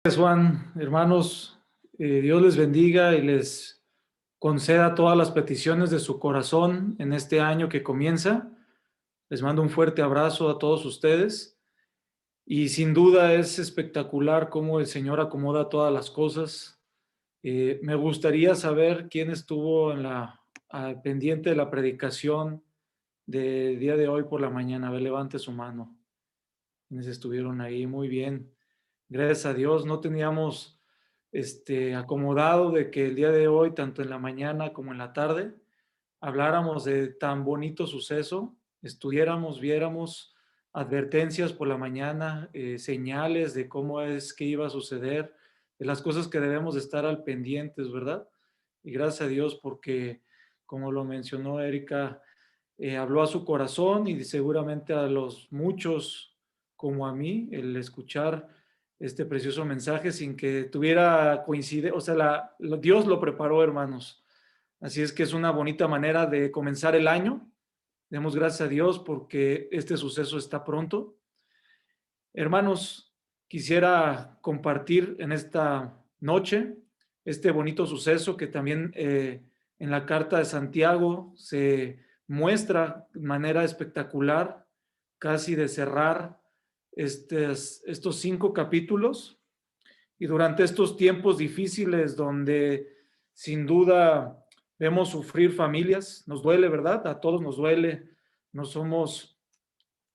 Gracias, Juan. Hermanos, Dios les bendiga y les conceda todas las peticiones de su corazón en este año que comienza. Les mando un fuerte abrazo a todos ustedes y sin duda es espectacular cómo el Señor acomoda todas las cosas. Me gustaría saber quién estuvo pendiente de la predicación del día de hoy por la mañana. A ver, levante su mano. ¿Quiénes estuvieron ahí? Muy bien. Gracias a Dios, no teníamos acomodado de que el día de hoy, tanto en la mañana como en la tarde, habláramos de tan bonito suceso, estudiáramos, viéramos advertencias por la mañana, señales de cómo es que iba a suceder, de las cosas que debemos de estar al pendientes, ¿verdad? Y gracias a Dios porque, como lo mencionó Erika, habló a su corazón y seguramente a los muchos como a mí, el escuchar este precioso mensaje sin que tuviera coincidencia, o sea, Dios lo preparó, hermanos. Así es que es una bonita manera de comenzar el año. Demos gracias a Dios porque este suceso está pronto. Hermanos, quisiera compartir en esta noche este bonito suceso que también en la carta de Santiago se muestra de manera espectacular, casi de cerrar estos 5 capítulos. Y durante estos tiempos difíciles donde sin duda vemos sufrir familias, nos duele, ¿verdad? A todos nos duele, no somos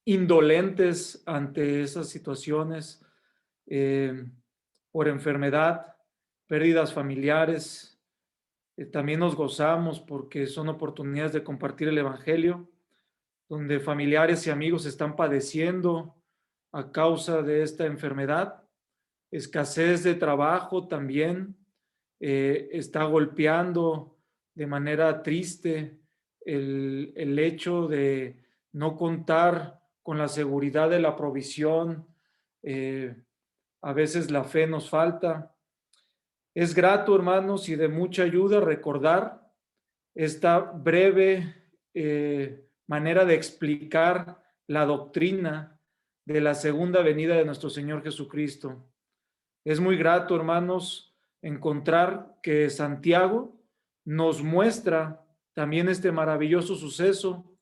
indolentes ante esas situaciones, eh, por enfermedad, pérdidas familiares. También nos gozamos porque son oportunidades de compartir el Evangelio, donde familiares y amigos están padeciendo a causa de esta enfermedad. Escasez de trabajo también está golpeando de manera triste el hecho de no contar con la seguridad de la provisión. A veces la fe nos falta. Es grato, hermanos, y de mucha ayuda recordar esta breve manera de explicar la doctrina de la segunda venida de nuestro Señor Jesucristo. Es muy grato, hermanos, encontrar que Santiago nos muestra también este maravilloso suceso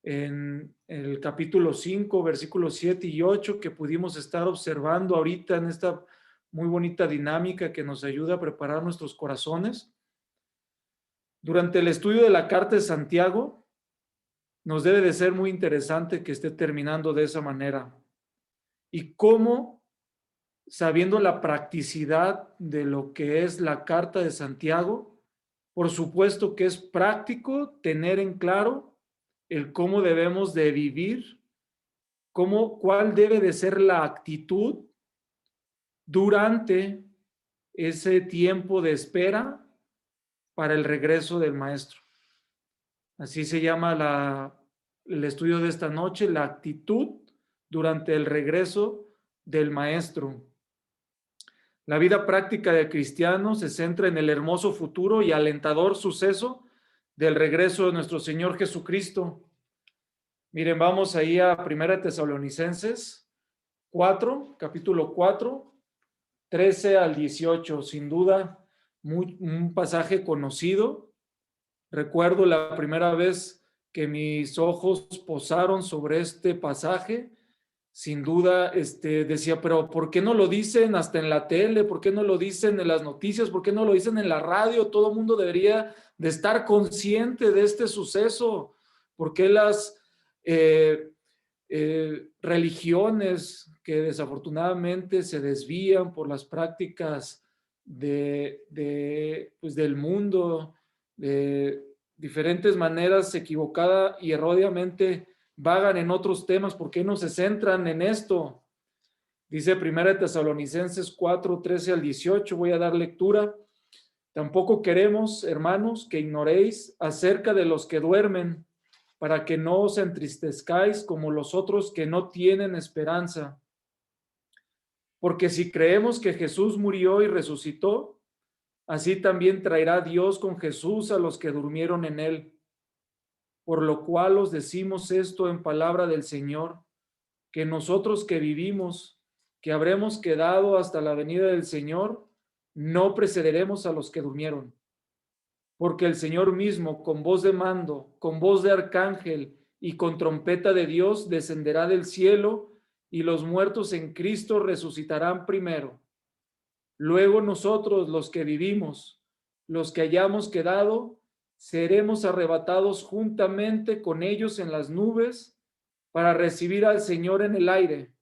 en el capítulo 5, versículos 7 y 8, que pudimos estar observando ahorita en esta muy bonita dinámica que nos ayuda a preparar nuestros corazones. Durante el estudio de la carta de Santiago, nos debe de ser muy interesante que esté terminando de esa manera. Y cómo, sabiendo la practicidad de lo que es la carta de Santiago, por supuesto que es práctico tener en claro el cómo debemos de vivir, cuál debe de ser la actitud durante ese tiempo de espera para el regreso del maestro. Así se llama el estudio de esta noche, la actitud durante el regreso del maestro. La vida práctica del cristiano se centra en el hermoso futuro y alentador suceso del regreso de nuestro Señor Jesucristo. Miren, vamos ahí a 1 Tesalonicenses 4, capítulo 4, 13 al 18. Sin duda, un pasaje conocido. Recuerdo la primera vez que mis ojos posaron sobre este pasaje. Sin duda, decía, pero ¿por qué no lo dicen hasta en la tele? ¿Por qué no lo dicen en las noticias? ¿Por qué no lo dicen en la radio? Todo el mundo debería de estar consciente de este suceso. ¿Por qué las religiones que desafortunadamente se desvían por las prácticas pues del mundo, de diferentes maneras equivocada y erróneamente vagan en otros temas? ¿Por qué no se centran en esto? Dice 1 Tesalonicenses 4, 13 al 18, voy a dar lectura. Tampoco queremos, hermanos, que ignoréis acerca de los que duermen, para que no os entristezcáis como los otros que no tienen esperanza. Porque si creemos que Jesús murió y resucitó, así también traerá Dios con Jesús a los que durmieron en él. Por lo cual os decimos esto en palabra del Señor, que nosotros que vivimos, que habremos quedado hasta la venida del Señor, no precederemos a los que durmieron. Porque el Señor mismo, con voz de mando, con voz de arcángel y con trompeta de Dios, descenderá del cielo, y los muertos en Cristo resucitarán primero. Luego nosotros, los que vivimos, los que hayamos quedado, seremos arrebatados juntamente con ellos en las nubes para recibir al Señor en el aire,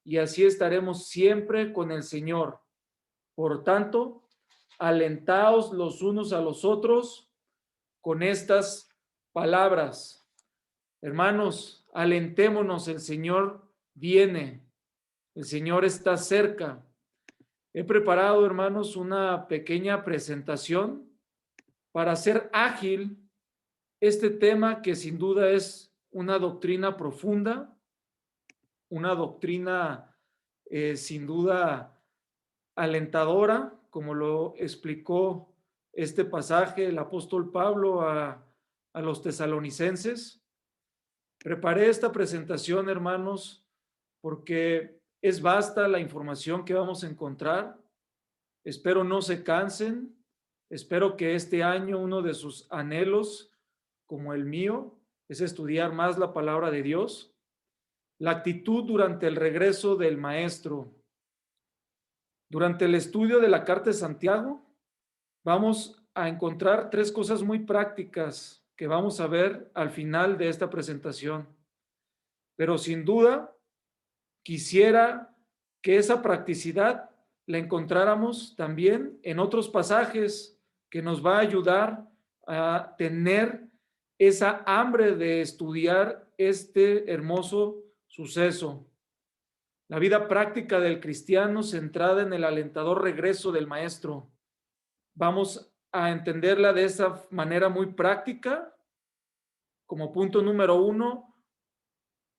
y así estaremos siempre con el Señor. Por tanto, alentaos los unos a los otros con estas palabras. Hermanos, alentémonos, el Señor viene, el Señor está cerca. He preparado, hermanos, una pequeña presentación para hacer ágil este tema que sin duda es una doctrina profunda, una doctrina sin duda alentadora, como lo explicó este pasaje el apóstol Pablo a los tesalonicenses. Preparé esta presentación, hermanos, porque es vasta la información que vamos a encontrar. Espero no se cansen. Espero que este año uno de sus anhelos, como el mío, es estudiar más la palabra de Dios. La actitud durante el regreso del Maestro. Durante el estudio de la Carta de Santiago, vamos a encontrar tres cosas muy prácticas que vamos a ver al final de esta presentación. Pero sin duda, quisiera que esa practicidad la encontráramos también en otros pasajes que nos va a ayudar a tener esa hambre de estudiar este hermoso suceso. La vida práctica del cristiano centrada en el alentador regreso del Maestro. Vamos a entenderla de esa manera muy práctica. Como punto número 1,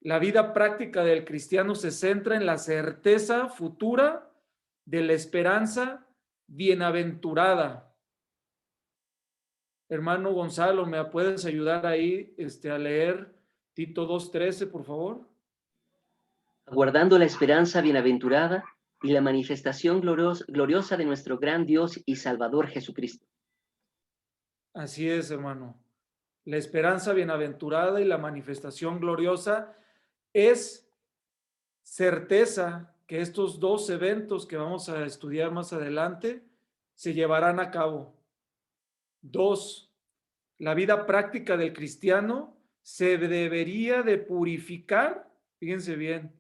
la vida práctica del cristiano se centra en la certeza futura de la esperanza bienaventurada. Hermano Gonzalo, ¿me puedes ayudar ahí a leer Tito 2:13, por favor? Aguardando la esperanza bienaventurada y la manifestación gloriosa de nuestro gran Dios y Salvador Jesucristo. Así es, hermano. La esperanza bienaventurada y la manifestación gloriosa es certeza que estos dos eventos que vamos a estudiar más adelante se llevarán a cabo. 2, la vida práctica del cristiano se debería de purificar, fíjense bien,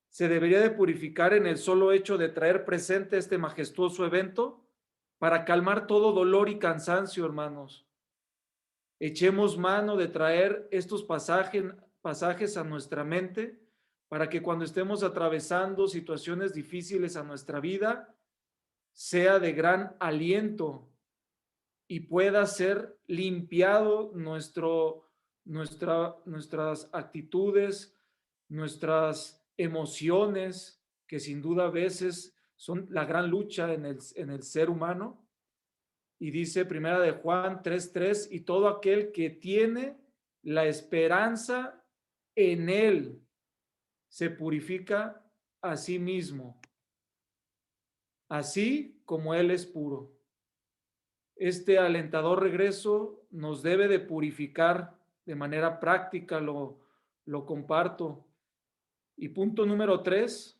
se debería de purificar en el solo hecho de traer presente este majestuoso evento para calmar todo dolor y cansancio, hermanos. Echemos mano de traer estos pasajes a nuestra mente para que cuando estemos atravesando situaciones difíciles a nuestra vida, sea de gran aliento y pueda ser limpiado nuestras actitudes, nuestras emociones, que sin duda a veces son la gran lucha en el ser humano. Y dice Primera de Juan 3:3, y todo aquel que tiene la esperanza en él se purifica a sí mismo, así como él es puro. Este alentador regreso nos debe de purificar de manera práctica, lo comparto. Y punto número 3,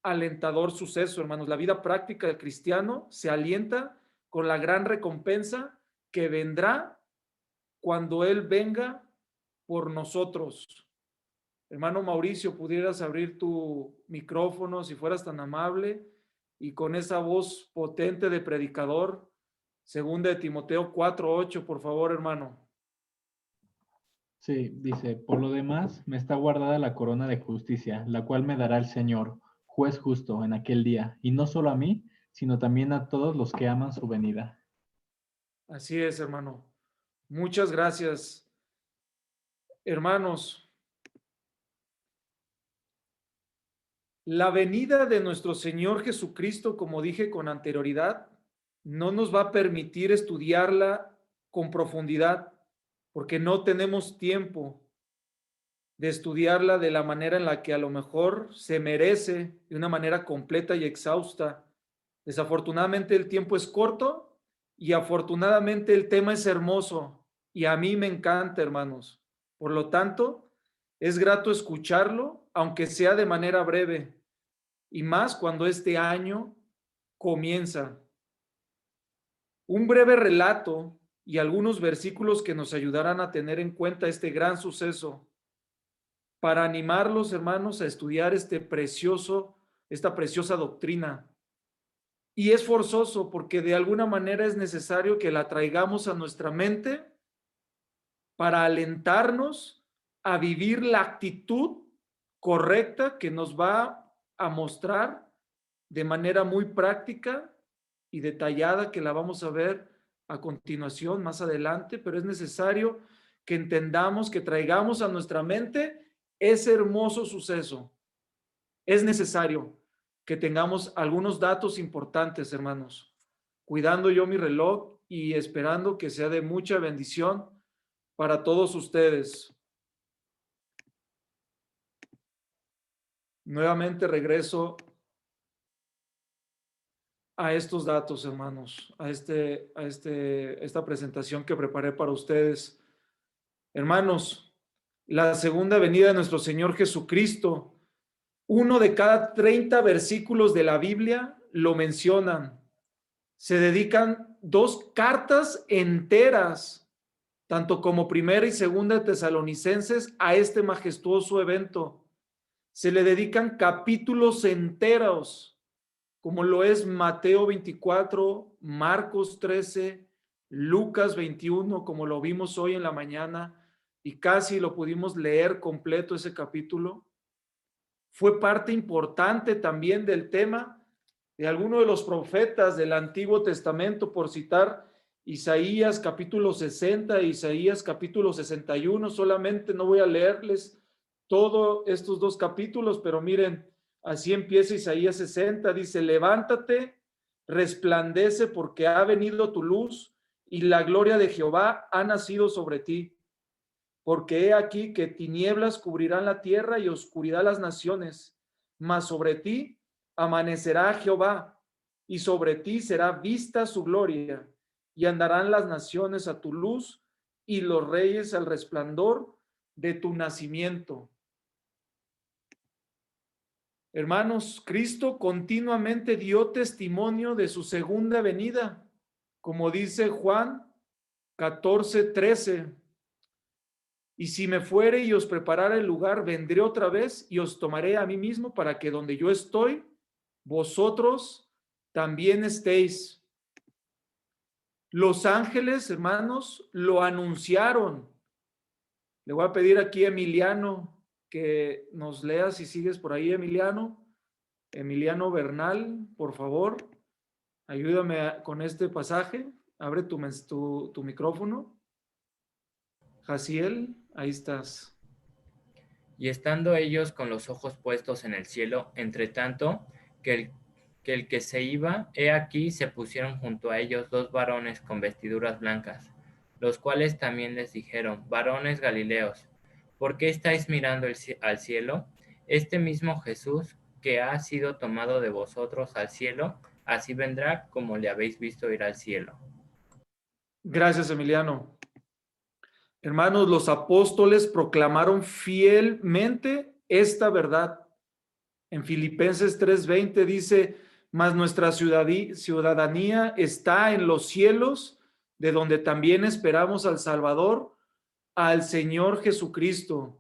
alentador suceso, hermanos. La vida práctica del cristiano se alienta con la gran recompensa que vendrá cuando Él venga por nosotros. Hermano Mauricio, ¿pudieras abrir tu micrófono si fueras tan amable? Y con esa voz potente de predicador, segunda de Timoteo 4:8, por favor, hermano. Sí, dice, por lo demás me está guardada la corona de justicia, la cual me dará el Señor, juez justo, en aquel día, y no solo a mí, sino también a todos los que aman su venida. Así es, hermano. Muchas gracias. Hermanos, la venida de nuestro Señor Jesucristo, como dije con anterioridad, no nos va a permitir estudiarla con profundidad, porque no tenemos tiempo. de estudiarla de la manera en la que a lo mejor se merece, de una manera completa y exhausta. Desafortunadamente el tiempo es corto y afortunadamente el tema es hermoso y a mí me encanta, hermanos. Por lo tanto, es grato escucharlo, aunque sea de manera breve, y más cuando este año comienza. Un breve relato y algunos versículos que nos ayudarán a tener en cuenta este gran suceso para animarlos, hermanos, a estudiar esta preciosa doctrina. Y es forzoso porque de alguna manera es necesario que la traigamos a nuestra mente para alentarnos a vivir la actitud correcta que nos va a mostrar de manera muy práctica y detallada, que la vamos a ver a continuación, más adelante, pero es necesario que entendamos, que traigamos a nuestra mente ese hermoso suceso. Es necesario que tengamos algunos datos importantes, hermanos, cuidando yo mi reloj y esperando que sea de mucha bendición para todos ustedes. Nuevamente regreso a estos datos, hermanos, a esta presentación que preparé para ustedes. Hermanos, la segunda venida de nuestro Señor Jesucristo, uno de cada 30 versículos de la Biblia lo mencionan. Se dedican 2 cartas enteras, tanto como Primera y Segunda de Tesalonicenses, a este majestuoso evento. Se le dedican capítulos enteros, como lo es Mateo 24, Marcos 13, Lucas 21, como lo vimos hoy en la mañana, y casi lo pudimos leer completo ese capítulo. Fue parte importante también del tema de alguno de los profetas del Antiguo Testamento, por citar Isaías capítulo 60, Isaías capítulo 61. Solamente no voy a leerles todos estos 2 capítulos, pero miren, así empieza Isaías 60, dice: levántate, resplandece, porque ha venido tu luz y la gloria de Jehová ha nacido sobre ti. Porque he aquí que tinieblas cubrirán la tierra y oscuridad las naciones, mas sobre ti amanecerá Jehová, y sobre ti será vista su gloria, y andarán las naciones a tu luz, y los reyes al resplandor de tu nacimiento. Hermanos, Cristo continuamente dio testimonio de su segunda venida, como dice Juan 14:13. Y si me fuere y os preparara el lugar, vendré otra vez y os tomaré a mí mismo, para que donde yo estoy, vosotros también estéis. Los ángeles, hermanos, lo anunciaron. Le voy a pedir aquí a Emiliano que nos lea, si sigues por ahí, Emiliano. Emiliano Bernal, por favor, ayúdame con este pasaje. Abre tu micrófono. Jaciel, ahí estás. Y estando ellos con los ojos puestos en el cielo, entre tanto que el que se iba, he aquí se pusieron junto a ellos 2 varones con vestiduras blancas, los cuales también les dijeron: varones Galileos, ¿por qué estáis mirando al cielo? Este mismo Jesús que ha sido tomado de vosotros al cielo, así vendrá como le habéis visto ir al cielo. Gracias, Emiliano. Hermanos, los apóstoles proclamaron fielmente esta verdad. En Filipenses 3:20 dice: mas nuestra ciudadanía está en los cielos, de donde también esperamos al Salvador, al Señor Jesucristo.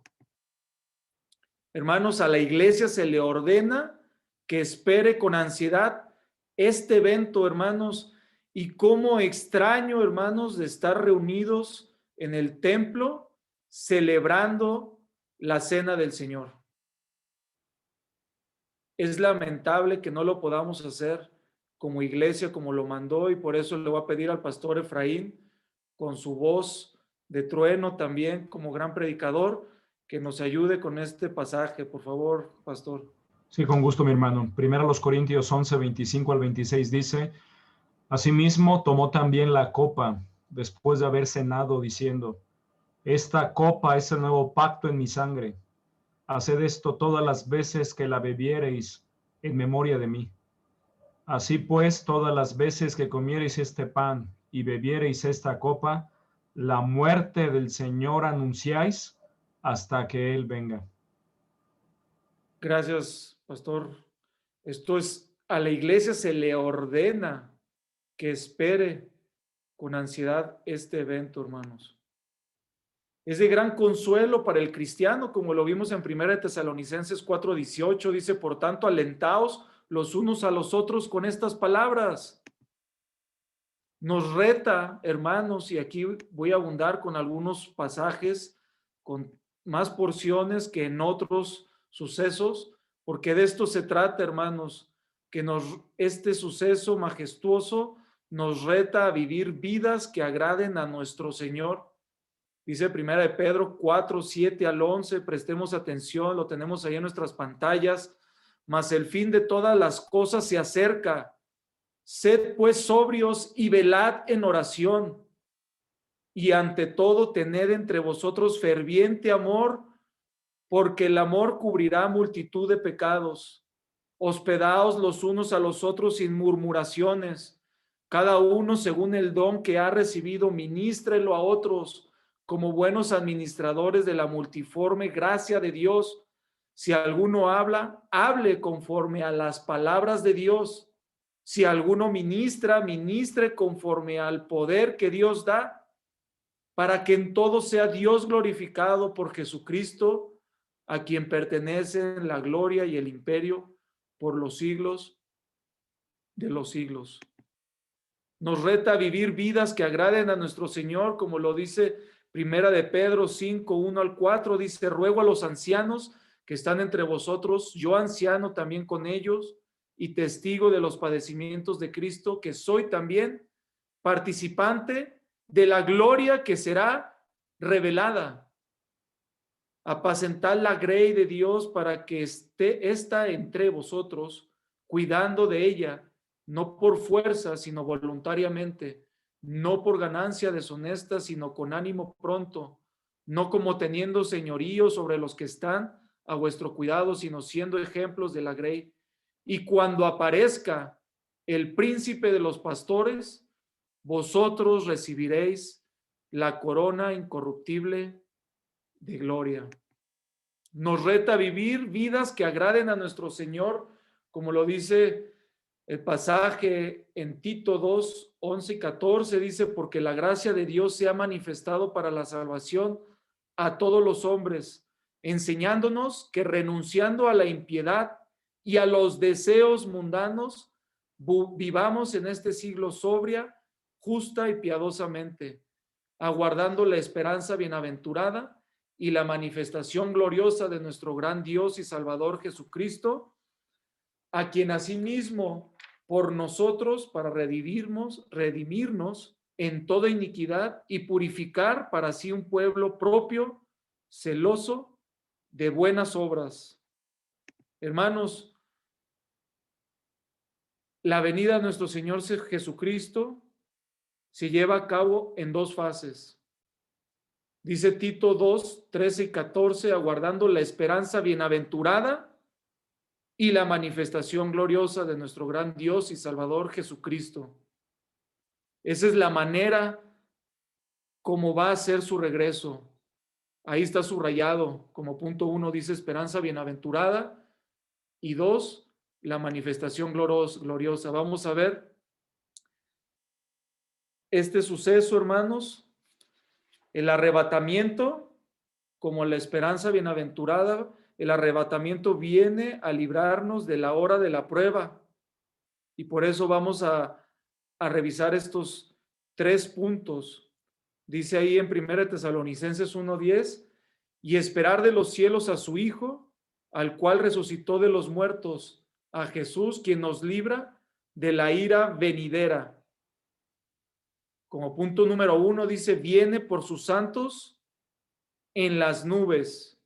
Hermanos, a la iglesia se le ordena que espere con ansiedad este evento, hermanos, y cómo extraño, hermanos, de estar reunidos en el templo celebrando la cena del Señor. Es lamentable que no lo podamos hacer como iglesia, como lo mandó, y por eso le voy a pedir al pastor Efraín, con su voz de trueno también, como gran predicador, que nos ayude con este pasaje. Por favor, pastor. Sí, con gusto, mi hermano. Primero los Corintios 11, 25 al 26 dice: asimismo tomó también la copa, después de haber cenado, diciendo: esta copa es el nuevo pacto en mi sangre. Haced esto todas las veces que la bebiereis en memoria de mí. Así pues, todas las veces que comiereis este pan y bebiereis esta copa, la muerte del Señor anunciáis hasta que Él venga. Gracias, pastor. Esto es, a la iglesia se le ordena que espere con ansiedad este evento, hermanos. Es de gran consuelo para el cristiano, como lo vimos en 1 Tesalonicenses 4:18, dice, por tanto, alentaos los unos a los otros con estas palabras. Nos reta, hermanos, y aquí voy a abundar con algunos pasajes, con más porciones que en otros sucesos, porque de esto se trata, hermanos, que este suceso majestuoso nos reta a vivir vidas que agraden a nuestro Señor. Dice 1 de Pedro 4:7 al 11, prestemos atención, lo tenemos ahí en nuestras pantallas, mas el fin de todas las cosas se acerca. Sed pues sobrios y velad en oración, y ante todo tened entre vosotros ferviente amor, porque el amor cubrirá multitud de pecados. Hospedaos los unos a los otros sin murmuraciones, cada uno según el don que ha recibido, ministrelo a otros como buenos administradores de la multiforme gracia de Dios. Si alguno habla, hable conforme a las palabras de Dios. Si alguno ministra, ministre conforme al poder que Dios da, para que en todo sea Dios glorificado por Jesucristo, a quien pertenecen la gloria y el imperio por los siglos de los siglos. Nos reta a vivir vidas que agraden a nuestro Señor, como lo dice 1 de Pedro 5:1 al 4, dice, ruego a los ancianos que están entre vosotros, yo anciano también con ellos, y testigo de los padecimientos de Cristo, que soy también participante de la gloria que será revelada. Apacentad la grey de Dios para que esté esta entre vosotros, cuidando de ella, no por fuerza, sino voluntariamente, no por ganancia deshonesta, sino con ánimo pronto, no como teniendo señorío sobre los que están a vuestro cuidado, sino siendo ejemplos de la grey. Y cuando aparezca el príncipe de los pastores, vosotros recibiréis la corona incorruptible de gloria. Nos reta a vivir vidas que agraden a nuestro Señor, como lo dice el pasaje en Tito 2:11 y 14, dice, porque la gracia de Dios se ha manifestado para la salvación a todos los hombres, enseñándonos que renunciando a la impiedad y a los deseos mundanos, vivamos en este siglo sobria, justa y piadosamente, aguardando la esperanza bienaventurada y la manifestación gloriosa de nuestro gran Dios y Salvador Jesucristo, a quien asimismo por nosotros para redimirnos en toda iniquidad y purificar para sí un pueblo propio, celoso de buenas obras. Hermanos, la venida de nuestro Señor Jesucristo se lleva a cabo en dos fases. Dice Tito 2:13 y 14, aguardando la esperanza bienaventurada y la manifestación gloriosa de nuestro gran Dios y Salvador Jesucristo. Esa es la manera como va a ser su regreso. Ahí está subrayado, como punto 1 dice esperanza bienaventurada y 2, la manifestación gloriosa. Vamos a ver este suceso, hermanos. El arrebatamiento, como la esperanza bienaventurada, el arrebatamiento viene a librarnos de la hora de la prueba. Y por eso vamos a revisar estos 3 puntos. Dice ahí en 1 Tesalonicenses 1:10, y esperar de los cielos a su Hijo, al cual resucitó de los muertos, a Jesús, quien nos libra de la ira venidera. Como punto número 1 dice, viene por sus santos en las nubes.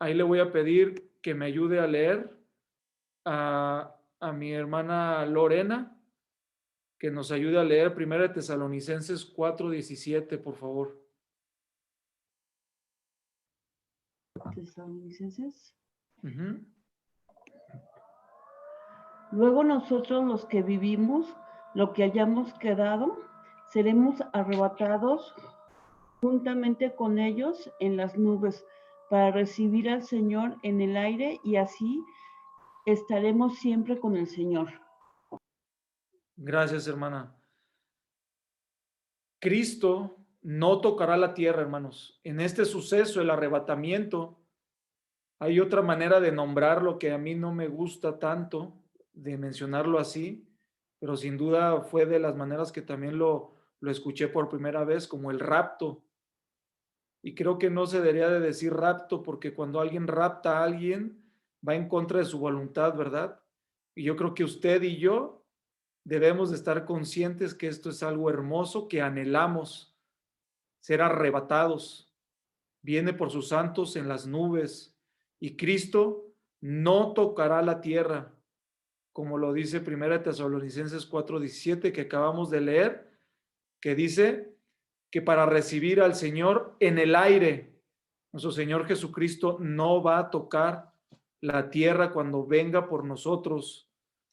Ahí le voy a pedir que me ayude a leer a mi hermana Lorena, que nos ayude a leer 1 Tesalonicenses 4:17, por favor. Tesalonicenses. Ujú. Luego nosotros los que vivimos, lo que hayamos quedado, seremos arrebatados juntamente con ellos en las nubes para recibir al Señor en el aire y así estaremos siempre con el Señor. Gracias, hermana. Cristo no tocará la tierra, hermanos. En este suceso, el arrebatamiento, hay otra manera de nombrarlo que a mí no me gusta tanto, de mencionarlo así, pero sin duda fue de las maneras que también lo escuché por primera vez, como el rapto. Y creo que no se debería de decir rapto, porque cuando alguien rapta a alguien, va en contra de su voluntad, ¿verdad? Y yo creo que usted y yo debemos de estar conscientes que esto es algo hermoso, que anhelamos ser arrebatados. Viene por sus santos en las nubes y Cristo no tocará la tierra, como lo dice 1 Tesalonicenses 4:17 que acabamos de leer, que dice que para recibir al Señor en el aire, nuestro Señor Jesucristo no va a tocar la tierra cuando venga por nosotros.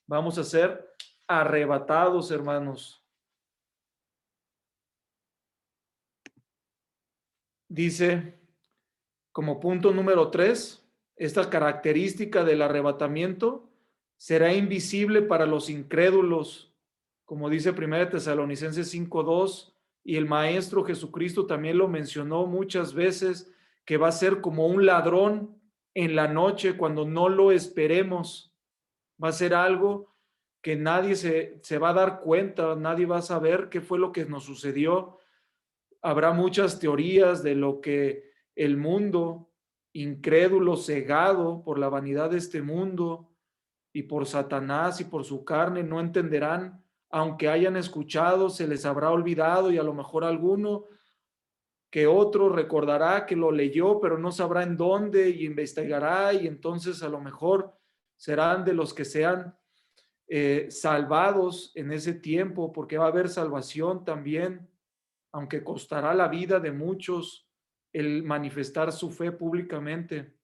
Vamos a ser arrebatados, hermanos. Dice, como punto número 3, esta característica del arrebatamiento será invisible para los incrédulos, como dice 1 Tesalonicenses 5:2, y el Maestro Jesucristo también lo mencionó muchas veces, que va a ser como un ladrón en la noche cuando no lo esperemos. Va a ser algo que nadie se va a dar cuenta, nadie va a saber qué fue lo que nos sucedió. Habrá muchas teorías de lo que el mundo, incrédulo, cegado por la vanidad de este mundo y por Satanás y por su carne, no entenderán, aunque hayan escuchado, se les habrá olvidado y a lo mejor alguno que otro recordará que lo leyó, pero no sabrá en dónde y investigará y entonces a lo mejor serán de los que sean salvados en ese tiempo, porque va a haber salvación también, aunque costará la vida de muchos el manifestar su fe públicamente.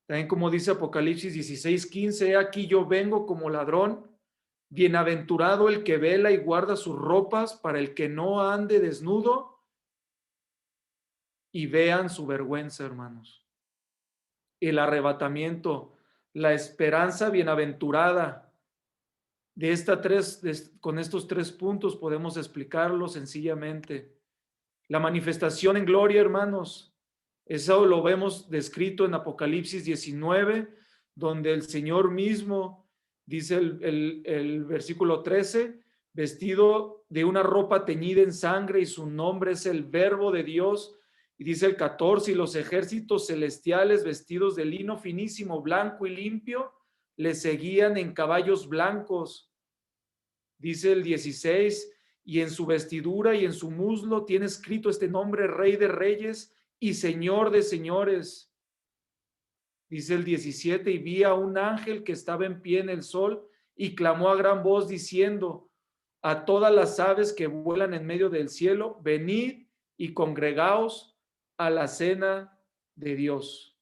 También como dice Apocalipsis 16:15, aquí yo vengo como ladrón, bienaventurado el que vela y guarda sus ropas para el que no ande desnudo y vean su vergüenza, hermanos. El arrebatamiento, la esperanza bienaventurada. Con estos 3 puntos podemos explicarlo sencillamente. La manifestación en gloria, hermanos, eso lo vemos descrito en Apocalipsis 19, donde el Señor mismo, dice el versículo 13, vestido de una ropa teñida en sangre y su nombre es el Verbo de Dios. Y dice el 14, y los ejércitos celestiales vestidos de lino finísimo, blanco y limpio, le seguían en caballos blancos. Dice el 16, y en su vestidura y en su muslo tiene escrito este nombre, Rey de Reyes y Señor de Señores. Dice el 17, y vi a un ángel que estaba en pie en el sol y clamó a gran voz diciendo a todas las aves que vuelan en medio del cielo, venid y congregaos a la cena de Dios.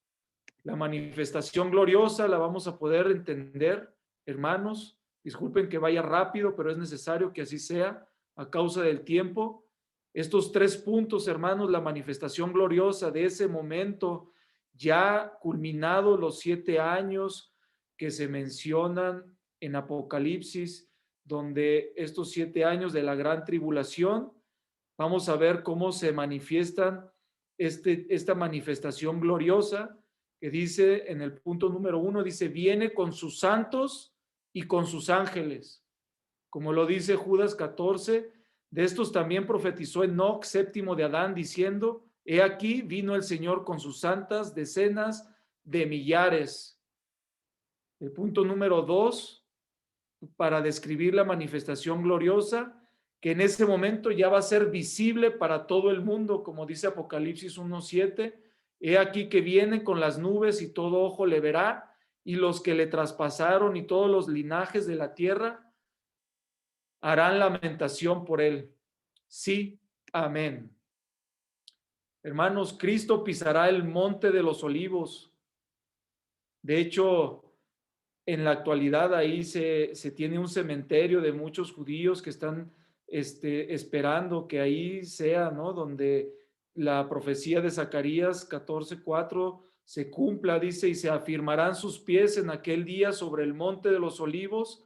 La manifestación gloriosa la vamos a poder entender, hermanos. Disculpen que vaya rápido, pero es necesario que así sea a causa del tiempo. Estos 3 puntos, hermanos, la manifestación gloriosa de ese momento, ya culminado los 7 años que se mencionan en Apocalipsis, donde estos 7 años de la gran tribulación, vamos a ver cómo se manifiestan esta manifestación gloriosa que dice en el punto número 1, dice, viene con sus santos y con sus ángeles. Como lo dice Judas 14, de estos también profetizó Enoc, séptimo de Adán, diciendo, he aquí vino el Señor con sus santas decenas de millares. El punto número 2, para describir la manifestación gloriosa, que en ese momento ya va a ser visible para todo el mundo, como dice Apocalipsis 1:7, he aquí que viene con las nubes y todo ojo le verá, y los que le traspasaron y todos los linajes de la tierra harán lamentación por él. Sí, amén. Hermanos, Cristo pisará el monte de los olivos. De hecho, en la actualidad ahí se tiene un cementerio de muchos judíos que están esperando que ahí sea, ¿no? Donde la profecía de Zacarías 14:4 se cumpla, dice, y se afirmarán sus pies en aquel día sobre el monte de los olivos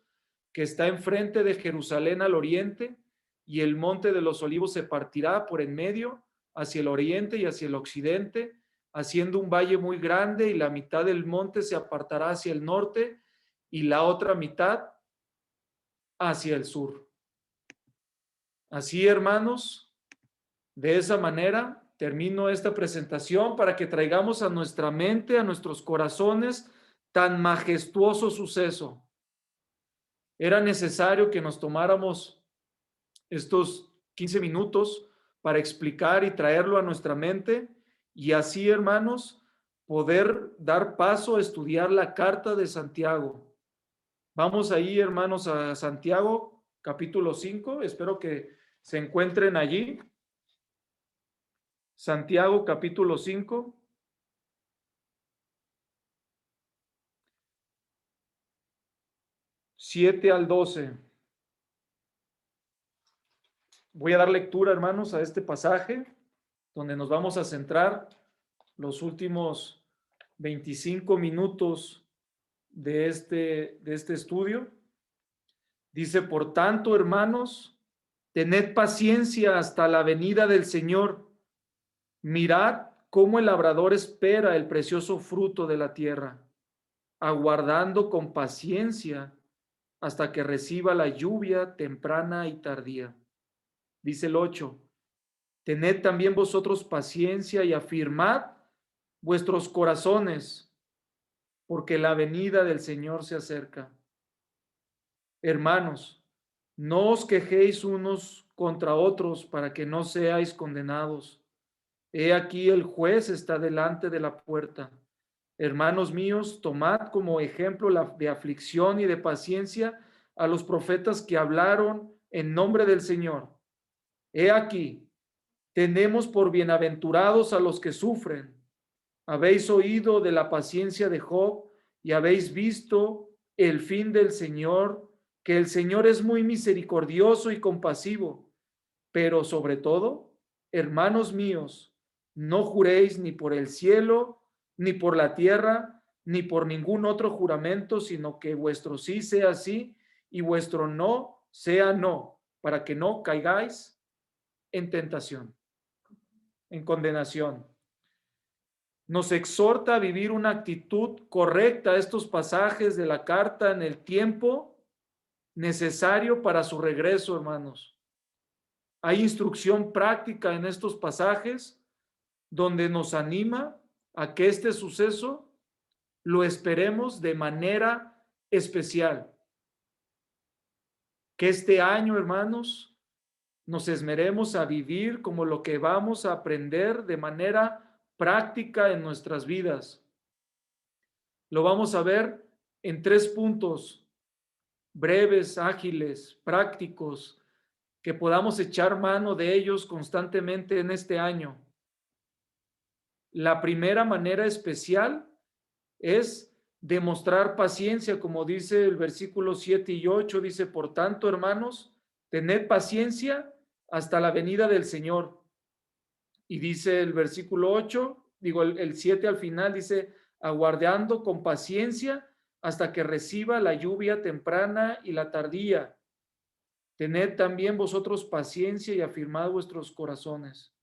que está enfrente de Jerusalén al oriente, y el monte de los olivos se partirá por en medio hacia el oriente y hacia el occidente, haciendo un valle muy grande, y la mitad del monte se apartará hacia el norte y la otra mitad hacia el sur. Así, hermanos, de esa manera termino esta presentación para que traigamos a nuestra mente, a nuestros corazones, tan majestuoso suceso. Era necesario que nos tomáramos estos 15 minutos para explicar y traerlo a nuestra mente, y así, hermanos, poder dar paso a estudiar la carta de Santiago. Vamos ahí, hermanos, a Santiago, capítulo 5. Espero que se encuentren allí. Santiago, capítulo 5. Siete al 12. Voy a dar lectura, hermanos, a este pasaje, donde nos vamos a centrar los últimos 25 minutos de este estudio. Dice: por tanto, hermanos, tened paciencia hasta la venida del Señor. Mirad cómo el labrador espera el precioso fruto de la tierra, aguardando con paciencia hasta que reciba la lluvia temprana y tardía. Dice el 8: tened también vosotros paciencia y afirmad vuestros corazones, porque la venida del Señor se acerca. Hermanos, no os quejéis unos contra otros para que no seáis condenados. He aquí el juez está delante de la puerta. Hermanos míos, tomad como ejemplo de aflicción y de paciencia a los profetas que hablaron en nombre del Señor. He aquí, tenemos por bienaventurados a los que sufren. Habéis oído de la paciencia de Job y habéis visto el fin del Señor, que el Señor es muy misericordioso y compasivo. Pero sobre todo, hermanos míos, no juréis ni por el cielo, ni por la tierra, ni por ningún otro juramento, sino que vuestro sí sea sí y vuestro no sea no, para que no caigáis en tentación, en condenación. Nos exhorta a vivir una actitud correcta estos pasajes de la carta en el tiempo necesario para su regreso, hermanos. Hay instrucción práctica en estos pasajes donde nos anima a que este suceso lo esperemos de manera especial. Que este año, hermanos, nos esmeremos a vivir como lo que vamos a aprender de manera práctica en nuestras vidas. Lo vamos a ver en 3 puntos breves, ágiles, prácticos, que podamos echar mano de ellos constantemente en este año. La primera manera especial es demostrar paciencia, como dice el versículo 7 y 8, dice: por tanto, hermanos, tened paciencia hasta la venida del Señor. Y dice el versículo 8, el 7 al final, dice: aguardando con paciencia hasta que reciba la lluvia temprana y la tardía. Tened también vosotros paciencia y afirmad vuestros corazones.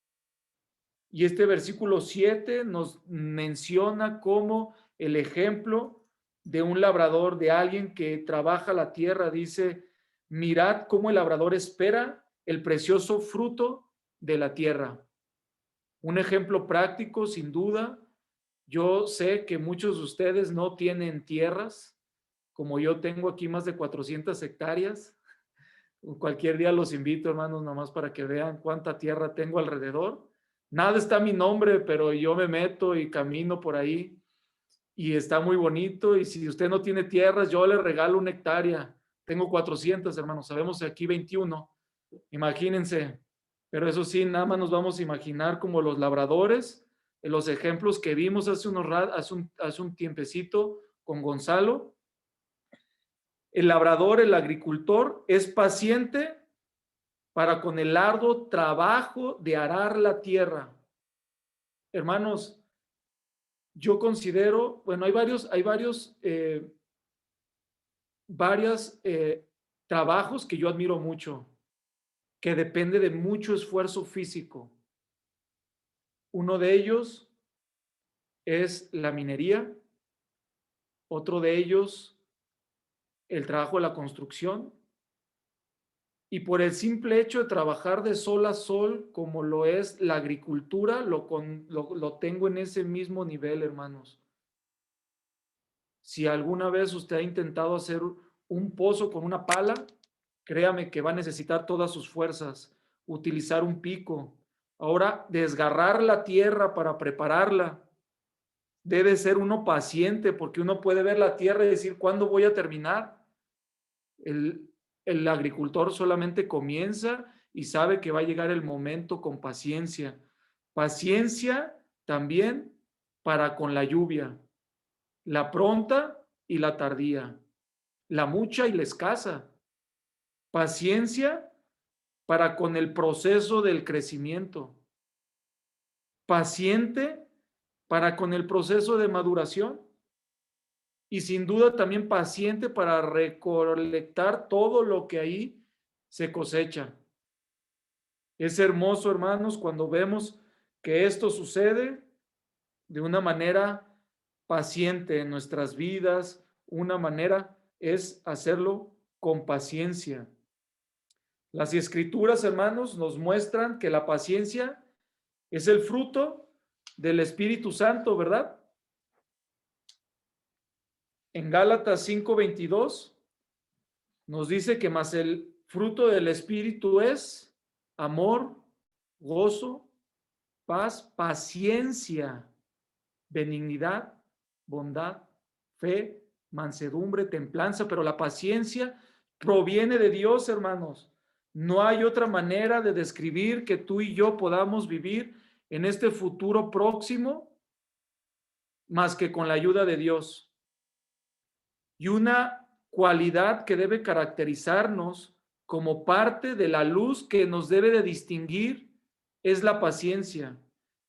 Y este versículo 7 nos menciona como el ejemplo de un labrador, de alguien que trabaja la tierra. Dice: mirad cómo el labrador espera el precioso fruto de la tierra. Un ejemplo práctico, sin duda. Yo sé que muchos de ustedes no tienen tierras, como yo tengo aquí más de 400 hectáreas. Cualquier día los invito, hermanos, nomás para que vean cuánta tierra tengo alrededor. Nada está a mi nombre, pero yo me meto y camino por ahí y está muy bonito. Y si usted no tiene tierras, yo le regalo 1 hectárea. Tengo 400, hermanos, sabemos aquí 21. Imagínense, Pero eso sí, nada más nos vamos a imaginar como los labradores, en los ejemplos que vimos hace un tiempecito con Gonzalo. El labrador, el agricultor, es paciente para con el arduo trabajo de arar la tierra. Hermanos, yo considero, bueno, hay varios trabajos que yo admiro mucho, que depende de mucho esfuerzo físico. Uno de ellos es la minería, otro de ellos el trabajo de la construcción, y por el simple hecho de trabajar de sol a sol, como lo es la agricultura, lo tengo en ese mismo nivel, hermanos. Si alguna vez usted ha intentado hacer un pozo con una pala, créame que va a necesitar todas sus fuerzas, utilizar un pico. Ahora, desgarrar la tierra para prepararla. Debe ser uno paciente, porque uno puede ver la tierra y decir, ¿cuándo voy a terminar? El agricultor solamente comienza y sabe que va a llegar el momento con paciencia. Paciencia también para con la lluvia, la pronta y la tardía, la mucha y la escasa. Paciencia para con el proceso del crecimiento. Paciente para con el proceso de maduración. Y sin duda también paciente para recolectar todo lo que ahí se cosecha. Es hermoso, hermanos, cuando vemos que esto sucede de una manera paciente en nuestras vidas. Una manera es hacerlo con paciencia. Las escrituras, hermanos, nos muestran que la paciencia es el fruto del Espíritu Santo, ¿verdad? En Gálatas 5:22 nos dice que más el fruto del Espíritu es amor, gozo, paz, paciencia, benignidad, bondad, fe, mansedumbre, templanza. Pero la paciencia proviene de Dios, hermanos. No hay otra manera de describir que tú y yo podamos vivir en este futuro próximo más que con la ayuda de Dios. Y una cualidad que debe caracterizarnos como parte de la luz que nos debe de distinguir es la paciencia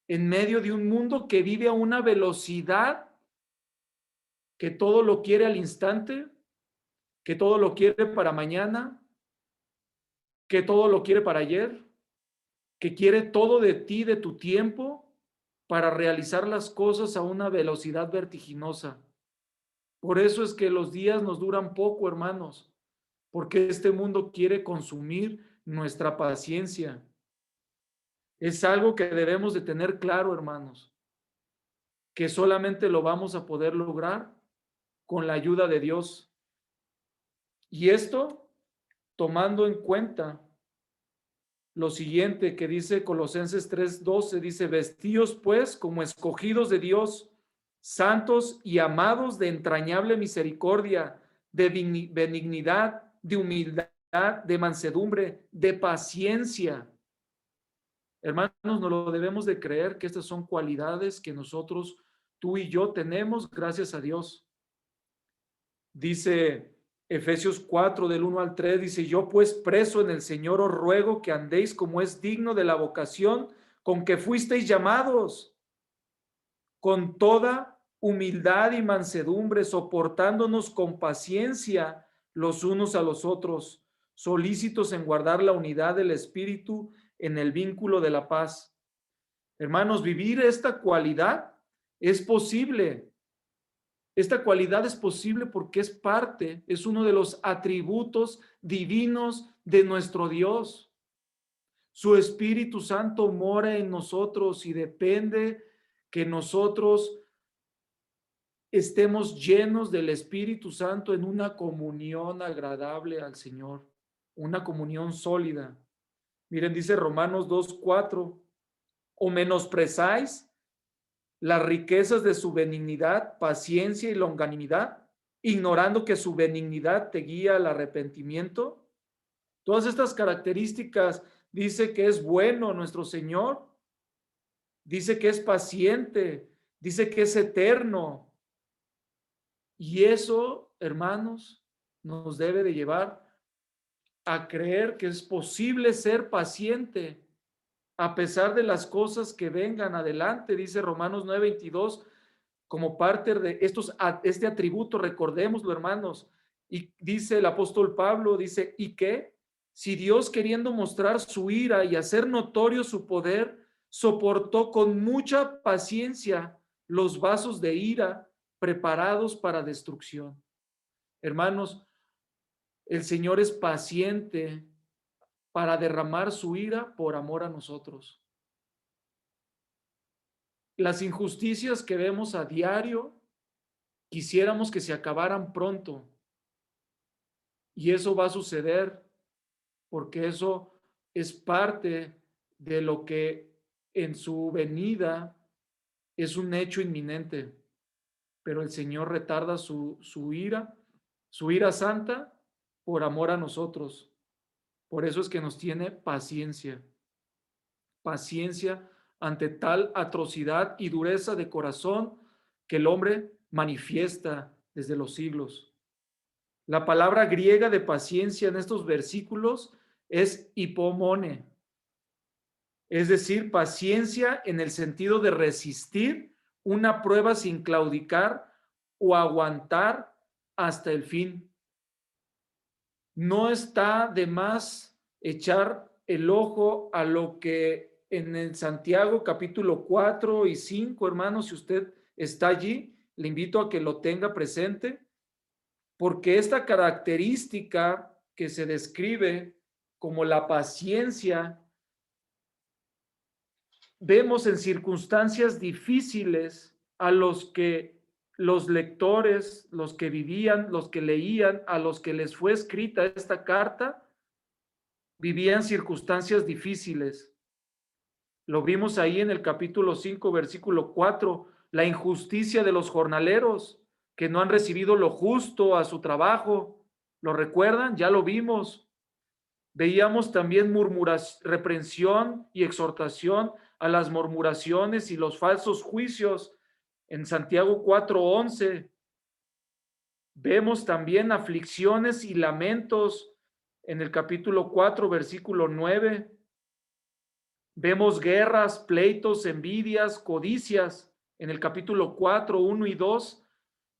en medio de un mundo que vive a una velocidad, que todo lo quiere al instante, que todo lo quiere para mañana, que todo lo quiere para ayer, que quiere todo de ti, de tu tiempo, para realizar las cosas a una velocidad vertiginosa. Por eso es que los días nos duran poco, hermanos, porque este mundo quiere consumir nuestra paciencia. Es algo que debemos de tener claro, hermanos, que solamente lo vamos a poder lograr con la ayuda de Dios. Y esto tomando en cuenta lo siguiente que dice Colosenses 3:12, dice, vestíos pues como escogidos de Dios, santos y amados de entrañable misericordia, de benignidad, de humildad, de mansedumbre, de paciencia. Hermanos, no lo debemos de creer que estas son cualidades que nosotros, tú y yo, tenemos gracias a Dios. Dice Efesios 4, del 1 al 3, dice, yo pues preso en el Señor os ruego que andéis como es digno de la vocación con que fuisteis llamados, con toda humildad y mansedumbre, soportándonos con paciencia los unos a los otros, solícitos en guardar la unidad del Espíritu en el vínculo de la paz. Hermanos, vivir esta cualidad es posible. Esta cualidad es posible porque es uno de los atributos divinos de nuestro Dios. Su Espíritu Santo mora en nosotros y depende que nosotros estemos llenos del Espíritu Santo en una comunión agradable al Señor, una comunión sólida. Miren, dice Romanos 2:4, o menosprezáis las riquezas de su benignidad, paciencia y longanimidad, ignorando que su benignidad te guía al arrepentimiento. Todas estas características dice que es bueno nuestro Señor, dice que es paciente, dice que es eterno. Y eso, hermanos, nos debe de llevar a creer que es posible ser paciente a pesar de las cosas que vengan adelante, dice Romanos 9:22, como parte de este atributo, recordémoslo, hermanos. Y dice el apóstol Pablo, dice, ¿y qué? Si Dios, queriendo mostrar su ira y hacer notorio su poder, soportó con mucha paciencia los vasos de ira preparados para destrucción. Hermanos, el Señor es paciente para derramar su ira por amor a nosotros. Las injusticias que vemos a diario, quisiéramos que se acabaran pronto. Y eso va a suceder porque eso es parte de lo que en su venida es un hecho inminente. Pero el Señor retarda su ira santa, por amor a nosotros. Por eso es que nos tiene paciencia. Paciencia ante tal atrocidad y dureza de corazón que el hombre manifiesta desde los siglos. La palabra griega de paciencia en estos versículos es hipomone, es decir, paciencia en el sentido de resistir una prueba sin claudicar o aguantar hasta el fin. No está de más echar el ojo a lo que en el Santiago capítulo 4 y 5, hermanos, si usted está allí, le invito a que lo tenga presente, porque esta característica que se describe como la paciencia, vemos en circunstancias difíciles a los que los lectores, los que vivían, los que leían, a los que les fue escrita esta carta, vivían circunstancias difíciles. Lo vimos ahí en el capítulo 5, versículo 4, la injusticia de los jornaleros que no han recibido lo justo a su trabajo. ¿Lo recuerdan? Ya lo vimos. Veíamos también reprensión y exhortación a las murmuraciones y los falsos juicios en Santiago 4:11. Vemos también aflicciones y lamentos en el capítulo 4, versículo 9. Vemos guerras, pleitos, envidias, codicias en el capítulo 4, 1 y 2.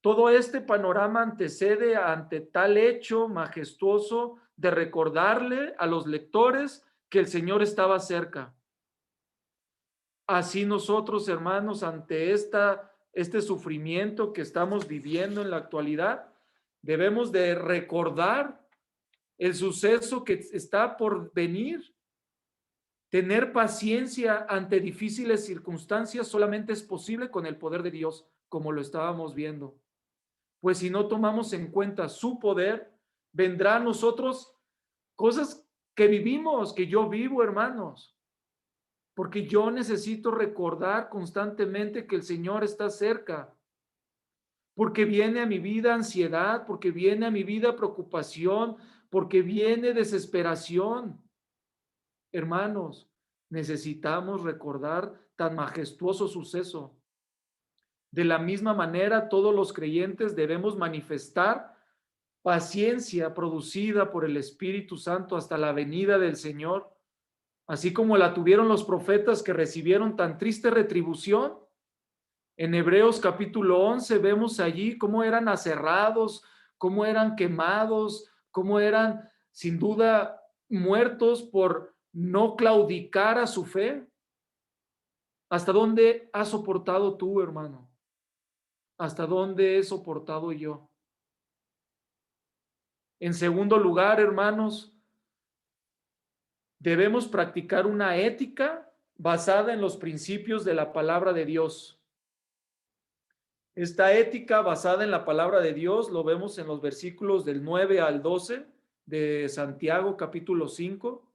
Todo este panorama antecede ante tal hecho majestuoso de recordarle a los lectores que el Señor estaba cerca. Así nosotros, hermanos, ante este sufrimiento que estamos viviendo en la actualidad, debemos de recordar el suceso que está por venir. Tener paciencia ante difíciles circunstancias solamente es posible con el poder de Dios, como lo estábamos viendo. Pues si no tomamos en cuenta su poder, vendrá a nosotros cosas que vivimos, que yo vivo, hermanos. Porque yo necesito recordar constantemente que el Señor está cerca. Porque viene a mi vida ansiedad, porque viene a mi vida preocupación, porque viene desesperación. Hermanos, necesitamos recordar tan majestuoso suceso. De la misma manera, todos los creyentes debemos manifestar paciencia producida por el Espíritu Santo hasta la venida del Señor, así como la tuvieron los profetas que recibieron tan triste retribución. En Hebreos capítulo 11 vemos allí cómo eran aserrados, cómo eran quemados, cómo eran sin duda muertos por no claudicar a su fe. ¿Hasta dónde has soportado tú, hermano? ¿Hasta dónde he soportado yo? En segundo lugar, hermanos, debemos practicar una ética basada en los principios de la palabra de Dios. Esta ética basada en la palabra de Dios lo vemos en los versículos del 9 al 12 de Santiago capítulo 5.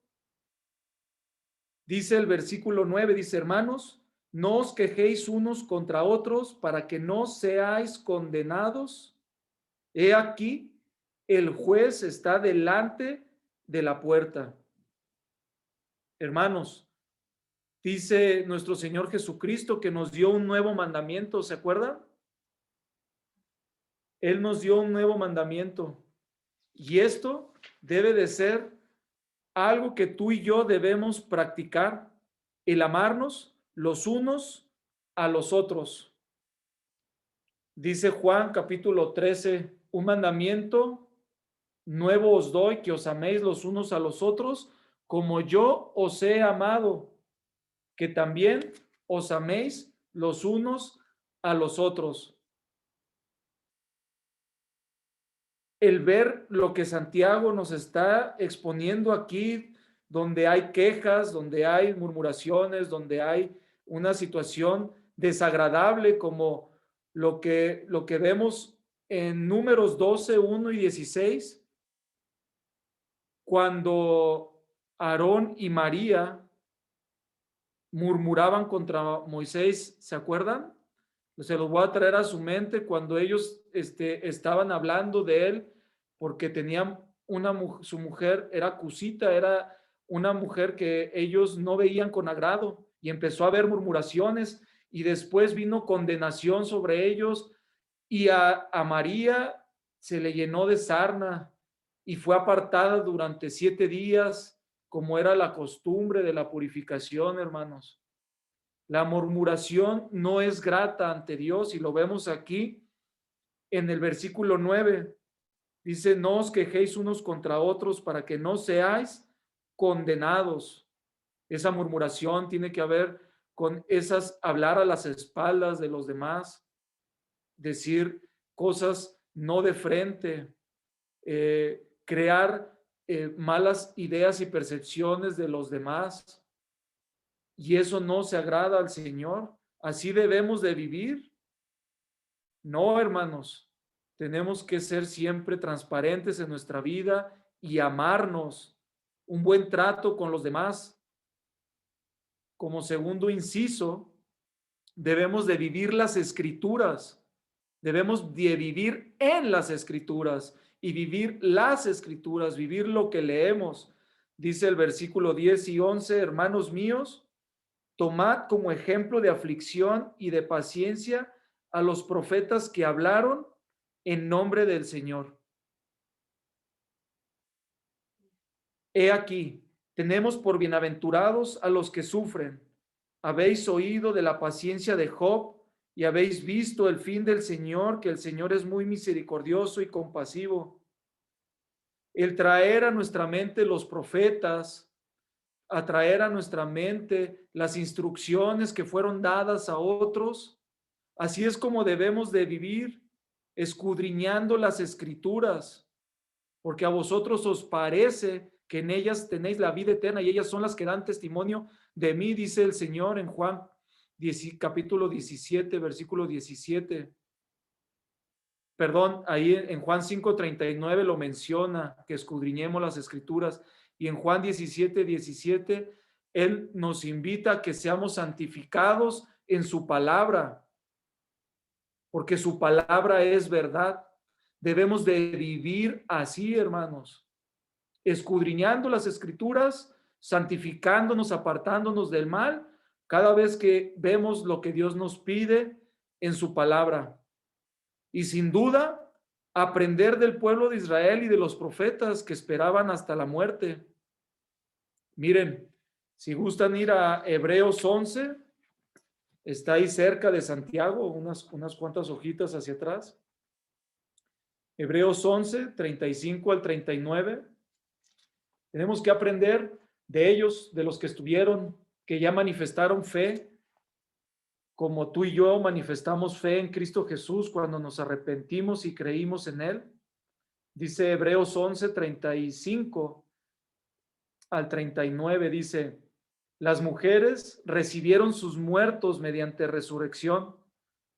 Dice el versículo 9, dice, hermanos, no os quejéis unos contra otros para que no seáis condenados. He aquí, el juez está delante de la puerta. Hermanos, dice nuestro Señor Jesucristo que nos dio un nuevo mandamiento, ¿se acuerdan? Él nos dio un nuevo mandamiento. Y esto debe de ser algo que tú y yo debemos practicar, el amarnos los unos a los otros. Dice Juan capítulo 13, un mandamiento nuevo os doy, que os améis los unos a los otros, como yo os he amado, que también os améis los unos a los otros. El ver lo que Santiago nos está exponiendo aquí, donde hay quejas, donde hay murmuraciones, donde hay una situación desagradable como lo que vemos en Números 12, 1 y 16, cuando Aarón y María murmuraban contra Moisés, ¿se acuerdan? Se los voy a traer a su mente cuando ellos estaban hablando de él, porque tenían su mujer era cusita, era una mujer que ellos no veían con agrado, y empezó a haber murmuraciones, y después vino condenación sobre ellos, y a María se le llenó de sarna, y fue apartada durante 7 días, como era la costumbre de la purificación, hermanos. La murmuración no es grata ante Dios, y lo vemos aquí en el versículo 9. Dice, no os quejéis unos contra otros para que no seáis condenados. Esa murmuración tiene que ver con hablar a las espaldas de los demás, decir cosas no de frente, crear malas ideas y percepciones de los demás. Y eso no se agrada al Señor. ¿Así debemos de vivir? No, hermanos. Tenemos que ser siempre transparentes en nuestra vida y amarnos. Un buen trato con los demás. Como segundo inciso, debemos de vivir las Escrituras. Debemos de vivir en las Escrituras y vivir las Escrituras, vivir lo que leemos. Dice el versículo 10 y 11, hermanos míos, tomad como ejemplo de aflicción y de paciencia a los profetas que hablaron en nombre del Señor. He aquí, tenemos por bienaventurados a los que sufren. Habéis oído de la paciencia de Job y habéis visto el fin del Señor, que el Señor es muy misericordioso y compasivo. El traer a nuestra mente los profetas, a traer a nuestra mente las instrucciones que fueron dadas a otros, así es como debemos de vivir, escudriñando las Escrituras, porque a vosotros os parece que en ellas tenéis la vida eterna y ellas son las que dan testimonio de mí, dice el Señor en Juan capítulo 17, versículo 17. Perdón, ahí en Juan 5:39 lo menciona, que escudriñemos las Escrituras, y en Juan 17:17 Él nos invita a que seamos santificados en su palabra, porque su palabra es verdad. Debemos de vivir así, hermanos, escudriñando las Escrituras, santificándonos, apartándonos del mal, cada vez que vemos lo que Dios nos pide en su palabra. Y sin duda, aprender del pueblo de Israel y de los profetas que esperaban hasta la muerte. Miren, si gustan ir a Hebreos 11, está ahí cerca de Santiago, unas cuantas hojitas hacia atrás. Hebreos 11, 35 al 39. Tenemos que aprender de ellos, de los que estuvieron, que ya manifestaron fe, como tú y yo manifestamos fe en Cristo Jesús cuando nos arrepentimos y creímos en Él. Dice Hebreos 11, 35 al 39, dice, las mujeres recibieron sus muertos mediante resurrección,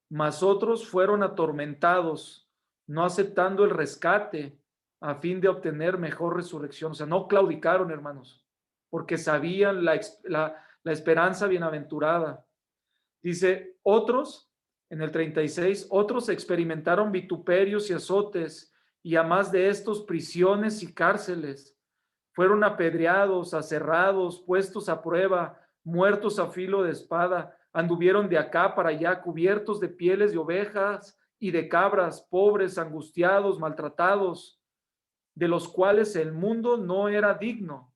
mas otros fueron atormentados, no aceptando el rescate a fin de obtener mejor resurrección. O sea, no claudicaron, hermanos, porque sabían la esperanza bienaventurada. Dice, otros, en el 36, otros experimentaron vituperios y azotes, y a más de estos, prisiones y cárceles. fueron apedreados, aserrados, puestos a prueba, muertos a filo de espada, anduvieron de acá para allá, cubiertos de pieles de ovejas y de cabras, pobres, angustiados, maltratados, de los cuales el mundo no era digno,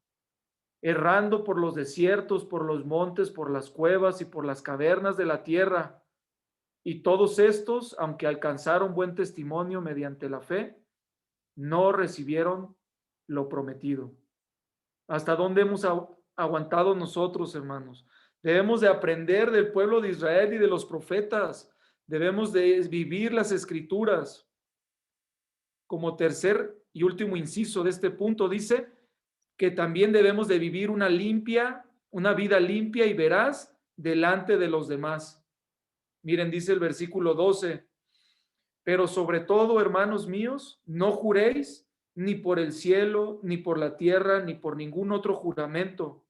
errando por los desiertos, por los montes, por las cuevas y por las cavernas de la tierra. Y todos estos, aunque alcanzaron buen testimonio mediante la fe, no recibieron lo prometido. ¿Hasta dónde hemos aguantado nosotros, hermanos? Debemos de aprender del pueblo de Israel y de los profetas. Debemos de vivir las escrituras. Como tercer y último inciso de este punto, dice que también debemos de vivir una vida limpia y veraz delante de los demás. Miren, dice el versículo 12, pero sobre todo, hermanos míos, no juréis ni por el cielo, ni por la tierra, ni por ningún otro juramento,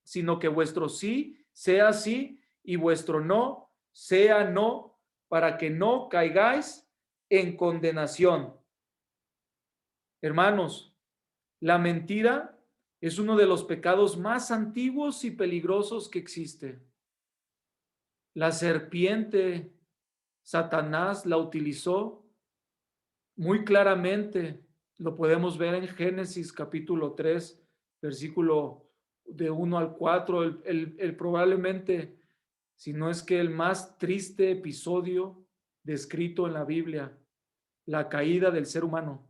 sino que vuestro sí sea sí y vuestro no sea no, para que no caigáis en condenación. Hermanos, la mentira es uno de los pecados más antiguos y peligrosos que existe. La serpiente, Satanás, la utilizó muy claramente. Lo podemos ver en Génesis capítulo 3, versículo de 1 al 4, el probablemente, si no es que el más triste episodio descrito en la Biblia, la caída del ser humano,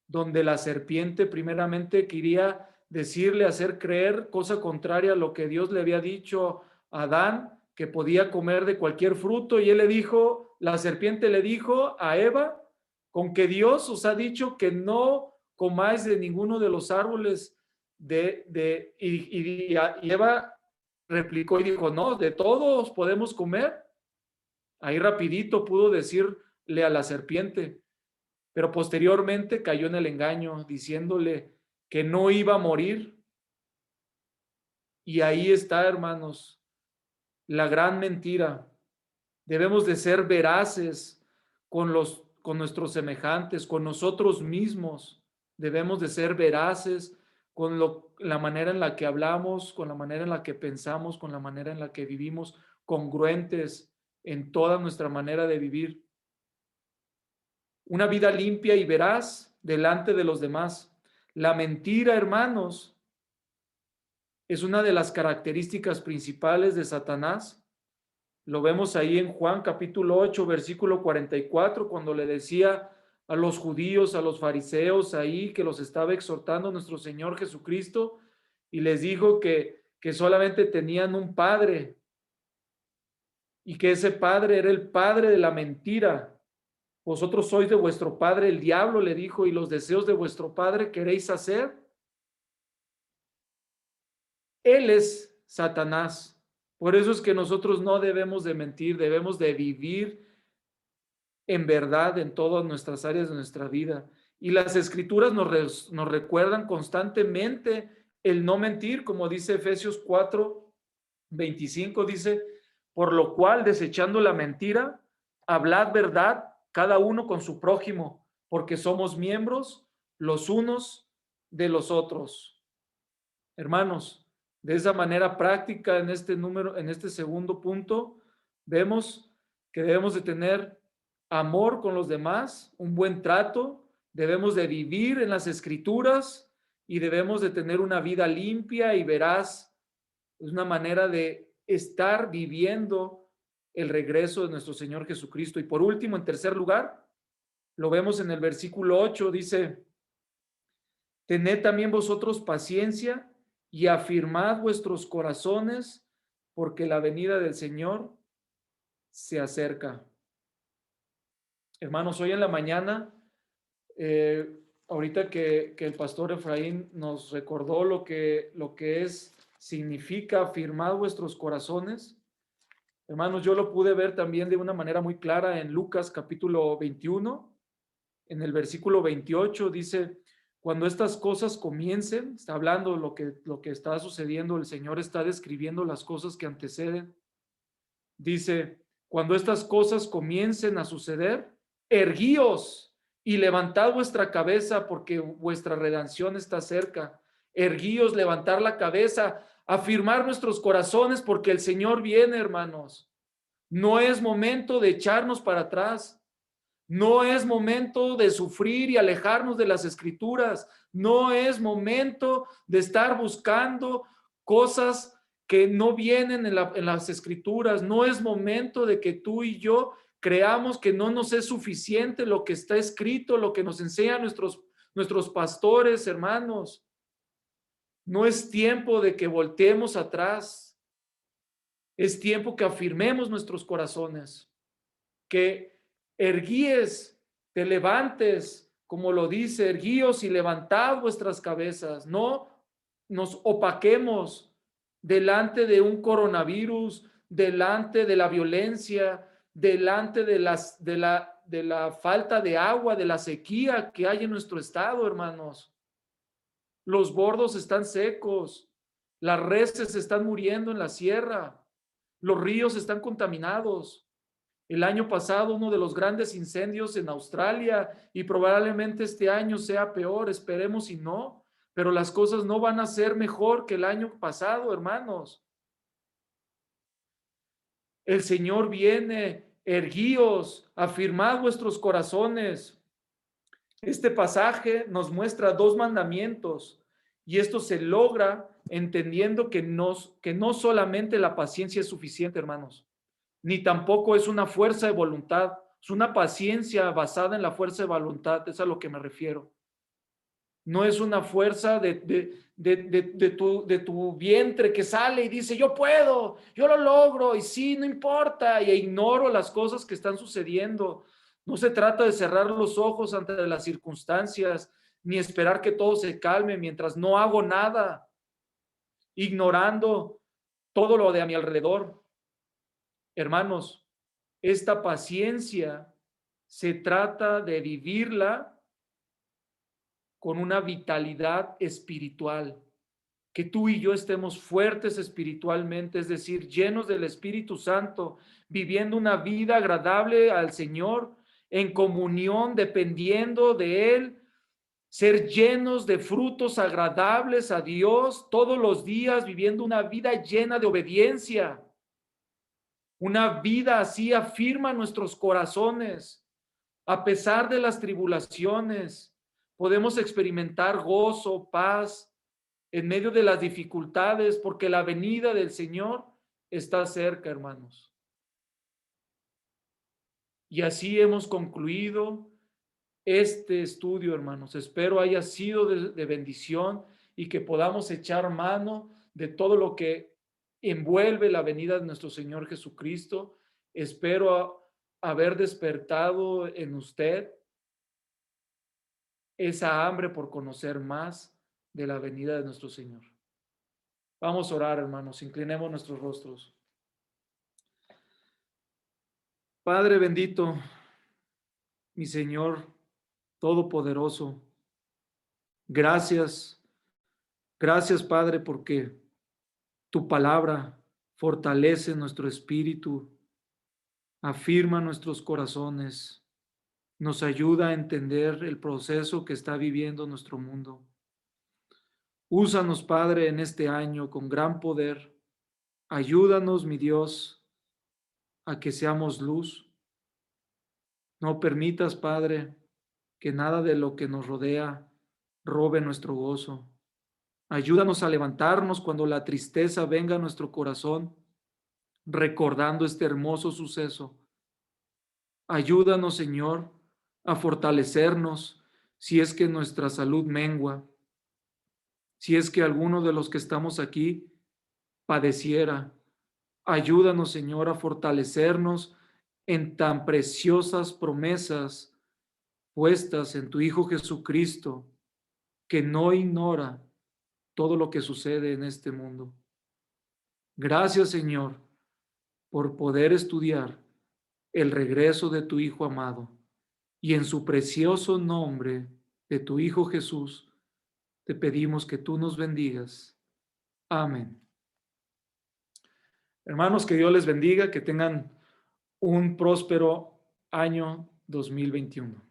donde la serpiente primeramente quería decirle, hacer creer cosa contraria a lo que Dios le había dicho a Adán, que podía comer de cualquier fruto, y él le dijo, la serpiente le dijo a Eva, con que Dios os ha dicho que no comáis de ninguno de los árboles y Eva replicó y dijo, no, de todos podemos comer. Ahí rapidito pudo decirle a la serpiente, pero posteriormente cayó en el engaño, diciéndole que no iba a morir. Y ahí está, hermanos, la gran mentira. Debemos de ser veraces con nuestros semejantes, con nosotros mismos. Debemos de ser veraces con la manera en la que hablamos, con la manera en la que pensamos, con la manera en la que vivimos, congruentes en toda nuestra manera de vivir. Una vida limpia y veraz delante de los demás. La mentira, hermanos, es una de las características principales de Satanás. Lo vemos ahí en Juan capítulo 8, versículo 44, cuando le decía a los judíos, a los fariseos ahí, que los estaba exhortando nuestro Señor Jesucristo, y les dijo que solamente tenían un padre, y que ese padre era el padre de la mentira. Vosotros sois de vuestro padre el diablo, le dijo, y los deseos de vuestro padre queréis hacer. Él es Satanás. Por eso es que nosotros no debemos de mentir, debemos de vivir en verdad en todas nuestras áreas de nuestra vida. Y las escrituras nos recuerdan constantemente el no mentir, como dice Efesios 4, 25, dice, por lo cual, desechando la mentira, hablad verdad cada uno con su prójimo, porque somos miembros los unos de los otros. Hermanos, de esa manera práctica en este segundo punto, vemos que debemos de tener amor con los demás, un buen trato, debemos de vivir en las escrituras y debemos de tener una vida limpia y veraz. Es una manera de estar viviendo el regreso de nuestro Señor Jesucristo. Y por último, en tercer lugar, lo vemos en el versículo 8, dice, tened también vosotros paciencia y afirmad vuestros corazones, porque la venida del Señor se acerca. Hermanos, hoy en la mañana, ahorita que el pastor Efraín nos recordó lo que significa afirmar vuestros corazones, hermanos, yo lo pude ver también de una manera muy clara en Lucas capítulo 21, en el versículo 28, dice, cuando estas cosas comiencen, está hablando lo que está sucediendo, el Señor está describiendo las cosas que anteceden, dice, cuando estas cosas comiencen a suceder, erguíos y levantad vuestra cabeza porque vuestra redención está cerca. Erguíos, levantar la cabeza, afirmar nuestros corazones porque el Señor viene, hermanos. No es momento de echarnos para atrás. No es momento de sufrir y alejarnos de las escrituras. No es momento de estar buscando cosas que no vienen en las escrituras. No es momento de que tú y yo creamos que no nos es suficiente lo que está escrito, lo que nos enseñan nuestros pastores, hermanos. No es tiempo de que volteemos atrás. Es tiempo que afirmemos nuestros corazones, que erguíes, te levantes, como lo dice, erguíos y levantad vuestras cabezas. No nos opaquemos delante de un coronavirus, delante de la violencia, delante de la falta de agua, de la sequía que hay en nuestro estado, hermanos. Los bordos están secos, las reses están muriendo en la sierra, los ríos están contaminados. El año pasado, uno de los grandes incendios en Australia, y probablemente este año sea peor, esperemos y no, pero las cosas no van a ser mejor que el año pasado, hermanos. El Señor viene, erguíos, afirmad vuestros corazones. Este pasaje nos muestra dos mandamientos y esto se logra entendiendo que no solamente la paciencia es suficiente, hermanos, ni tampoco es una fuerza de voluntad, es una paciencia basada en la fuerza de voluntad, es a lo que me refiero. No es una fuerza de tu vientre que sale y dice, yo puedo, yo lo logro, y sí, no importa, y ignoro las cosas que están sucediendo. No se trata de cerrar los ojos ante las circunstancias, ni esperar que todo se calme mientras no hago nada, ignorando todo lo de a mi alrededor. Hermanos, esta paciencia se trata de vivirla con una vitalidad espiritual, que tú y yo estemos fuertes espiritualmente, es decir, llenos del Espíritu Santo, viviendo una vida agradable al Señor, en comunión, dependiendo de Él, ser llenos de frutos agradables a Dios todos los días, viviendo una vida llena de obediencia. Una vida así afirma nuestros corazones. A pesar de las tribulaciones, podemos experimentar gozo, paz en medio de las dificultades, porque la venida del Señor está cerca, hermanos. Y así hemos concluido este estudio, hermanos. Espero haya sido de bendición y que podamos echar mano de todo lo que envuelve la venida de nuestro Señor Jesucristo. Espero haber despertado en usted esa hambre por conocer más de la venida de nuestro Señor. Vamos a orar, hermanos. Inclinemos nuestros rostros. Padre bendito, mi Señor Todopoderoso, gracias, gracias, Padre, porque tu palabra fortalece nuestro espíritu, afirma nuestros corazones, nos ayuda a entender el proceso que está viviendo nuestro mundo. Úsanos, Padre, en este año con gran poder. Ayúdanos, mi Dios, a que seamos luz. No permitas, Padre, que nada de lo que nos rodea robe nuestro gozo. Ayúdanos a levantarnos cuando la tristeza venga a nuestro corazón, recordando este hermoso suceso. Ayúdanos, Señor, a fortalecernos si es que nuestra salud mengua, si es que alguno de los que estamos aquí padeciera. Ayúdanos, Señor, a fortalecernos en tan preciosas promesas puestas en tu Hijo Jesucristo, que no ignora todo lo que sucede en este mundo. Gracias, Señor, por poder estudiar el regreso de tu Hijo amado, y en su precioso nombre de tu Hijo Jesús, te pedimos que tú nos bendigas. Amén. Hermanos, que Dios les bendiga, que tengan un próspero año 2021.